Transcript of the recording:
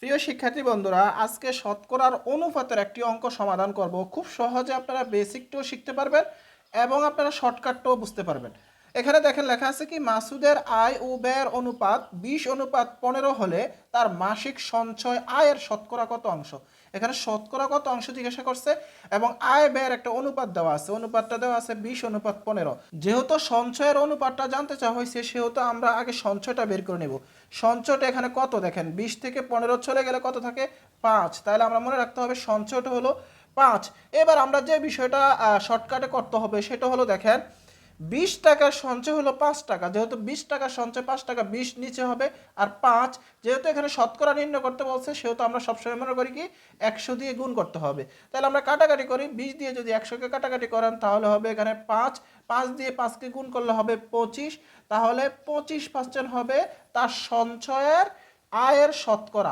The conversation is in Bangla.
প্রিয় শিক্ষার্থী বন্ধুরা, আজকে শতকরার অনুপাতের একটি অঙ্ক সমাধান করব। খুব সহজে আপনারা বেসিকটাও শিখতে পারবেন এবং আপনারা শর্টকাটটাও বুঝতে পারবেন। এখানে দেখেন লেখা আছে কি, মাসুদের আয় ও ব্যয়ের অনুপাত 20:15 হলে তার মাসিক সঞ্চয় আয়ের শতকরা কত অংশ। এখানে শতকরা কত অংশ জিজ্ঞাসা করছে এবং আয় ব্যয়ের একটা অনুপাত দেওয়া আছে, অনুপাতটা দেওয়া আছে 20:15। যেহেতু সঞ্চয়ের অনুপাতটা জানতে চাওয়া হয়েছে সেহেতু আমরা আগে সঞ্চয়টা বের করে নেব। সঞ্চয়টা এখানে কত দেখেন, 20 থেকে 15 চলে গেলে কত থাকে, 5। তাহলে আমরা মনে রাখতে হবে সঞ্চয়টা হলো 5। এবার আমরা যে বিষয়টা শর্টকাটে করতে হবে সেটা হলো দেখেন, 20 টাকার সঞ্চয় হলো 5 টাকা, যেহেতু 20 টাকার সঞ্চয় 5 টাকা, 20 নিচে হবে আর 5, যেহেতু এখানে শতকরা নির্ণয় করতে বলছে সেহেতু আমরা সবসময় মনে করি কি 100 দিয়ে গুণ করতে হবে। তাহলে আমরা কাটাকাটি করি, 20 দিয়ে যদি 100কে কাটাকাটি করেন তাহলে হবে এখানে 5, 5 দিয়ে 5কে গুণ করলে হবে 25। তাহলে 25% হবে তার সঞ্চয়ের আয়ের শতকরা।